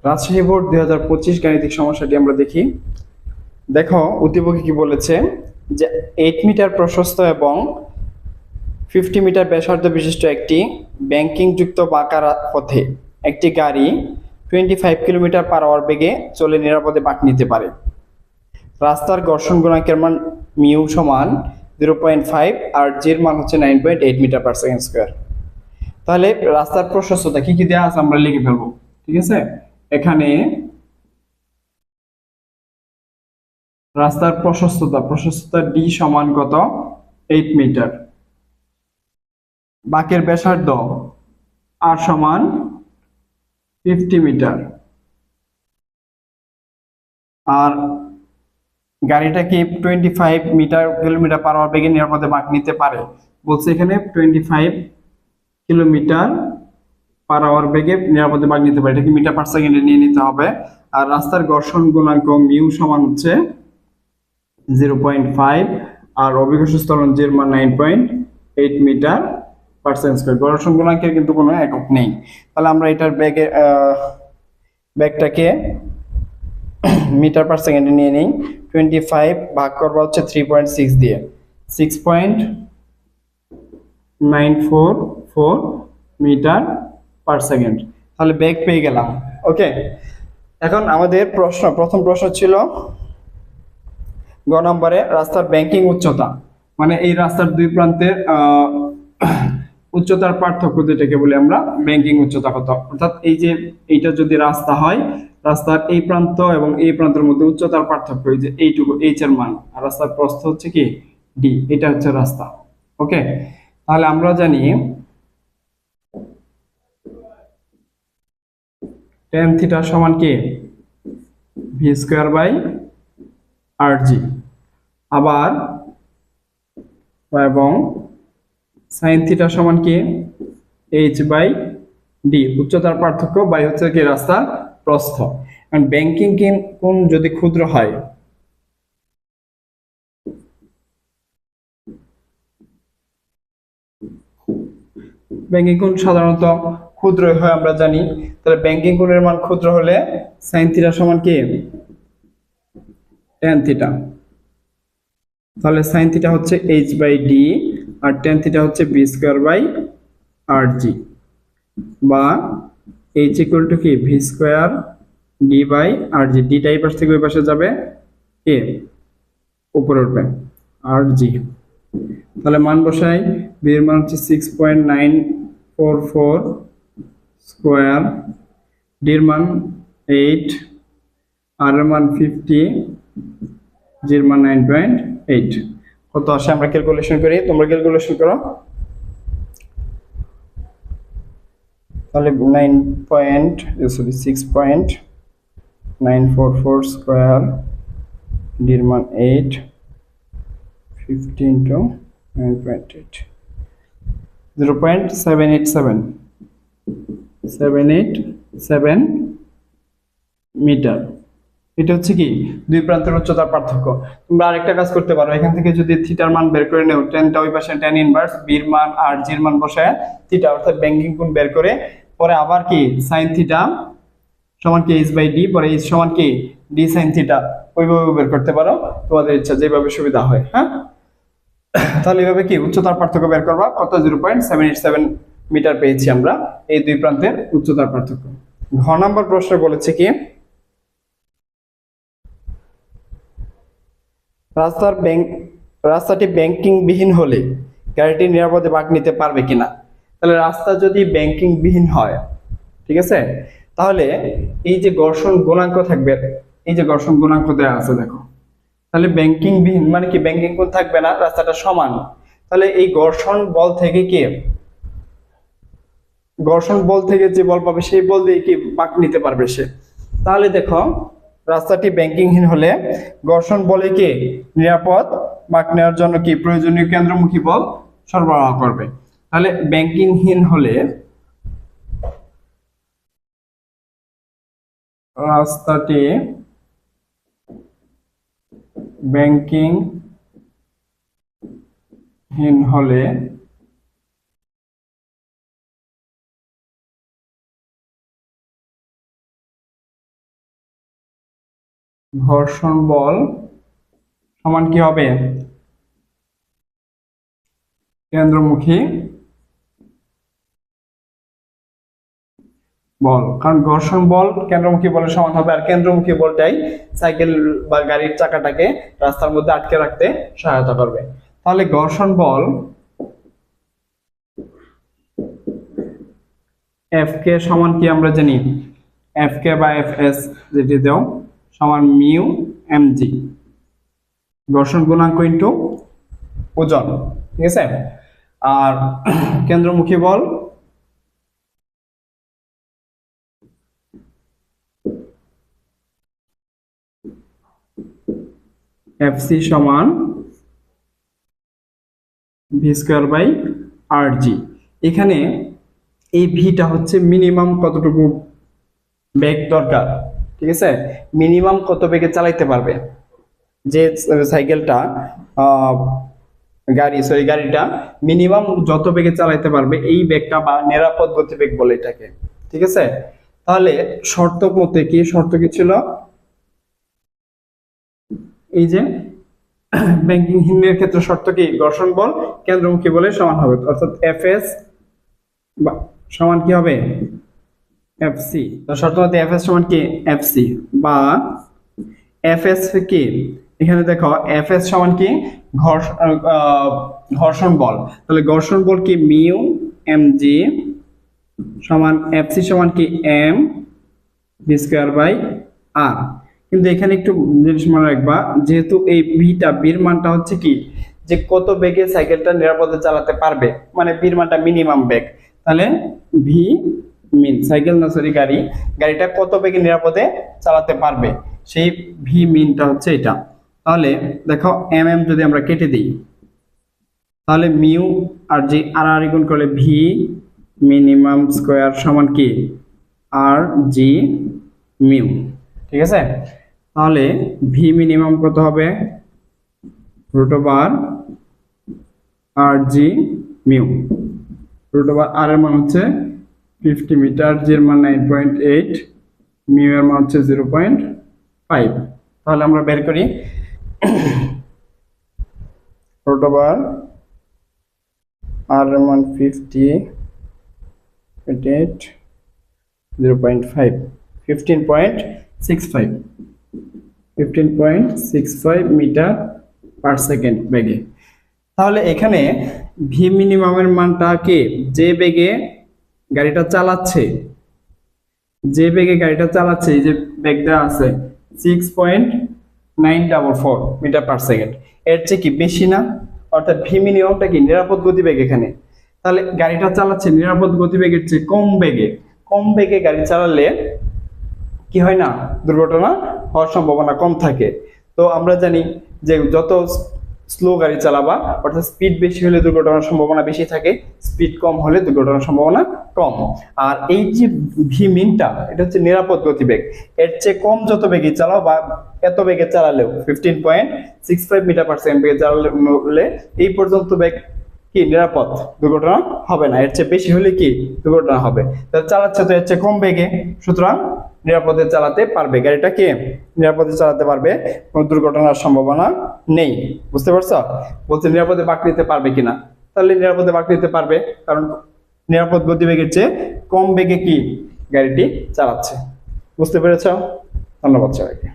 Rajshahi board 2025 গাণিতিক সমস্যাটি আমরা দেখি। দেখো উদ্দীপকে কি বলেছে যে 8 মিটার প্রশস্ত এবং 50 মিটার ব্যাসার্ধ বিশিষ্ট একটি ব্যাংকিং যুক্ত বাঁকা পথে একটি গাড়ি 25 কিলোমিটার পার আওয়ার বেগে চলে নিরাপদে বাঁক নিতে পারে। রাস্তার ঘর্ষণ গুণাঙ্কের মান মিউ সমান 0.5 আর জির মান হচ্ছে 9.8 মিটার পার সেকেন্ড স্কয়ার। তাহলে রাস্তার প্রশস্ততা কি কি দেওয়া আছে আমরা লিখে ফেলবো। ঠিক আছে, এখানে রাস্তার প্রশস্ততা ডি সমান কত 8 মিটার, বাঁকের ব্যাসার্ধ আর সমান 50 মিটার, আর গাড়িটা কি 25 কিলোমিটার পার আওয়ার বেগে নিরাপদে বাঁক নিতে পারে। বলছে এখানে 25 কিলোমিটার পার আওয়ার বেগে নিরাপদে বাঁক নিতে পারে, এটা কি মিটার পার সেকেন্ডে নিয়ে নিতে হবে। আর রাস্তার ঘর্ষণ গুণাঙ্ক মিউ সমান হচ্ছে 0.5 আর অভিকর্ষ ত্বরণ জির মান 9.8 মিটার পার সেকেন্ড স্কয়ার। ঘর্ষণ গুণাঙ্কের কিন্তু কোনো একক নেই। তাহলে আমরা এটার বেগটাকে মিটার পার সেকেন্ডে নিয়ে নিই। 25 ভাগ করবো হচ্ছে 3.6 দিয়ে, 6.944 মিটার পার সেকেন্ড। তাহলে বেগ পেয়ে গেলাম। ওকে, এখন আমাদের প্রথম প্রশ্ন ছিল গ নম্বরে রাস্তার ব্যাংকিং উচ্চতা, মানে এই রাস্তার দুই প্রান্তের উচ্চতার পার্থক্য যেটাকে বলি আমরা ব্যাংকিং উচ্চতা কত। অর্থাৎ এই যে এইটা যদি রাস্তা হয়, রাস্তার এই প্রান্ত এবং এই প্রান্তের মধ্যে উচ্চতার পার্থক্য এই যে এইটুকু এইচ এর মান, আর রাস্তার প্রস্থ হচ্ছে কি ডি, এটা হচ্ছে রাস্তা। ওকে, তাহলে আমরা জানি tan থিটা সমান কি ভি স্কয়ার বাই আর জি, আবার এবং সাইন থিটা সমান কি এইচ বাই ডি, উচ্চতার পার্থক্য বাই হচ্ছে কি রাস্তার প্রস্থ। কারণ ব্যাংকিং কোণ যদি ক্ষুদ্র হয়, ব্যাংকিং কোণ সাধারণত ক্ষুদ্র হয় আমরা জানি। তাহলে ব্যাংকিং কোণের মান ক্ষুদ্র হলে সাইন থিটা সমান কি tan থিটা। তাহলে সাইন থিটা হচ্ছে এইচ বাই ডি আর tan থিটা হচ্ছে B square by R G, বা এইচ ইকুয়াল টু কি V square D by R G. ডিটা এই পাশ থেকে ওই পাশে যাবে, কে উপরে উঠবে আর জি। তাহলে মান বসাই, বি এর মান হচ্ছে 6.944 স্কয়ার, ডি এর মান 8, আর এর মান 50, জি এর মান 9.8। কত আসে আমরা ক্যালকুলেশন করি, তোমরা ক্যালকুলেশন করো। তাহলে 6.944 স্কয়ার, ডি এর মান 8, 50 ইন্টু 9.8, 0.787 মিটার। এটা হচ্ছে কি দুই প্রান্তের উচ্চতার পার্থক্য। তোমরা আরেকটা কাজ করতে পারো, এখান থেকে যদি থিটার মান বের করে নেও, টেনটা ওই পাশে tan ইনভার্স বির মান আর জির মান বসায় থিটা অর্থাৎ ব্যাংকিং কোণ বের করে পরে আবার কি sin থিটা সমান কি h বাই ডি, পরে h সমান কি d sin থিটা, ওইভাবে বের করতে পারো, তোমাদের ইচ্ছা যেভাবে সুবিধা হয়। হ্যাঁ, তাহলে এইভাবে কি উচ্চতার পার্থক্য বের করবা, কত 0.787 মিটার পেয়েছি আমরা এই দুই প্রান্তের উচ্চতার পার্থক্য। ঘ নম্বর প্রশ্ন বলেছে কি রাস্তাটি ব্যাংকিং বিহীন হলে গাড়িটি নিরাপদে বাঁক নিতে পারবে কিনা। তাহলে রাস্তা যদি ব্যাংকিং বিহীন হয়, ঠিক আছে, তাহলে এই যে ঘর্ষণ গুণাঙ্ক থাকবে, এই যে ঘর্ষণ গুণাঙ্ক দেওয়া আছে দেখো, তাহলে ব্যাংকিং বিহীন মানে কি ব্যাংকিং কোণ থাকবে না, রাস্তাটা সমান। তাহলে এই ঘর্ষণ বল থেকে কি ঘর্ষণ বল থেকে যে বল পাবে সেই বল দিয়ে কি বাঁক নিতে পারবে সে। তাহলে দেখো রাস্তাটি ব্যাংকিংহীন হলে ঘর্ষণ বলে কি নিরাপদ বাঁক নেওয়ার জন্য কি প্রয়োজনীয় কেন্দ্রমুখী বল সরবরাহ করবে। তাহলে ব্যাংকিংহীন হলে রাস্তাটি ব্যাংকিংহীন হলে ঘর্ষণ বল সমান কি হবে, কেন্দ্রমুখী বল। কারণ ঘর্ষণ বল কেন্দ্রমুখী বলের সমান হবে, আর কেন্দ্রমুখী বলটাই সাইকেল বা গাড়ির চাকাটাকে রাস্তার মধ্যে আটকে রাখতে সহায়তা করবে। তাহলে ঘর্ষণ বল এফ কে সমান কি আমরা জানি, এফ কে বা এফ এস যেটি দেও সমান মিউ এম জি, ঘর্ষণ গুণাঙ্ক ইনটু ওজন, ঠিক আছে। আর কেন্দ্রমুখী বল এফ সি সমান ভি স্কোয়ার বাই আর জি। এখানে এই ভিটা হচ্ছে মিনিমাম কতটুকু বেগ দরকার, ঠিক আছে, মিনিমাম কত বেগে চালাইতে পারবে যে সাইকেলটা গাড়িটা মিনিমাম যত বেগে চালাইতে পারবে এই বেগটা বা নিরাপদ গতিবেগ বলে এটাকে, ঠিক আছে। তাহলে শর্ত মতে কি, শর্ত কি ছিল, এই যে ব্যাংকিং হিন্নের ক্ষেত্রে শর্ত কি, ঘর্ষণ বল কেন্দ্রমুখী বলের সমান হবে, অর্থাৎ এফ এস সমান কি হবে এফ সি। তো শর্ত মতে এফ এস সমান কি এফ সি, বা এফ এস কি, এখানে দেখো এফ এস সমান কি ঘর্ষণ বল, তাহলে ঘর্ষণ বল কি মিউ এম জি সমান এফ সি সমান কি এম ভি স্কোয়ার বাই আর। কিন্তু এখানে একটু জিনিস মনে রাখবা, যেহেতু এই ভিটা বির মানটা হচ্ছে কি যে কত বেগে সাইকেলটা নিরাপদে চালাতে পারবে, মানে বির মানটা মিনিমাম বেগ, তাহলে ভি মিন সাইকেল না সরি গাড়িটা কত বেগে নিরাপদে চালাতে পারবে সেই ভি মিনটা হচ্ছে এটা। তাহলে দেখো এম এম যদি আমরা কেটে দিই তাহলে মিউ আর জি আর আর গুণ করলে ভি মিনিমাম স্কোয়ার সমান কি আর জি মিউ, ঠিক আছে। তাহলে ভি মিনিমাম কত হবে রুট ওভার আর জি মিউ, রুট ওভার আর এর মান হচ্ছে 50 মিটার, জি এর মান 9.8, মিউ এর মান হচ্ছে 0.5। তাহলে আমরা বের করি রুট ওভার আর এর মান 50 0.5 15.65 মিটার পার সেকেন্ড বেগে। তাহলে এখানে ভি মিনিমামের মানটা কি, যে বেগে গাড়িটা চালাচ্ছে এই যে বেগটা আছে 6.944 মিটার পার সেকেন্ড, এর চেয়ে কি বেশি না, অর্থাৎ ভি মিনিমামটা কি নিরাপদ গতিবেগ এখানে। তাহলে গাড়িটা চালাচ্ছে নিরাপদ গতিবেগের চেয়ে কম বেগে গাড়ি চালালে কি হয় না, দুর্ঘটনা হওয়ার সম্ভাবনা কম থাকে। তো আমরা জানি যে যত স্লো গাড়ি চালাবা অর্থাৎ স্পিড বেশি হলে দুর্ঘটনার সম্ভাবনা বেশি থাকে, স্পিড কম হলে দুর্ঘটনার সম্ভাবনা কম। আর এই যে ভি মিনটা এটা হচ্ছে নিরাপদ গতিবেগ, এর চেয়ে কম যত বেগে চালাও বা এত বেগে চালালেও 15.65 মিটার পার সেকেন্ড বেগে চালালে এই পর্যন্ত বেগ কি নিরাপদ, দুর্ঘটনা হবে না, এর চেয়ে বেশি হলে কি দুর্ঘটনা হবে। তাহলে চালাচ্ছে তো এর চেয়ে কম বেগে, সুতরাং নিরাপদে চালাতে পারবে, গাড়িটাকে নিরাপদে চালাতে পারবে, কোনো দুর্ঘটনার সম্ভাবনা নেই। বুঝতে পারছো, বলছে নিরাপদে বাঁক নিতে পারবে কিনা, তাহলে নিরাপদে বাঁক নিতে পারবে, কারণ নিরাপদ গতিবেগের চেয়ে কম বেগে কি গাড়িটি চালাচ্ছে। বুঝতে পেরেছ? ধন্যবাদ সবাইকে।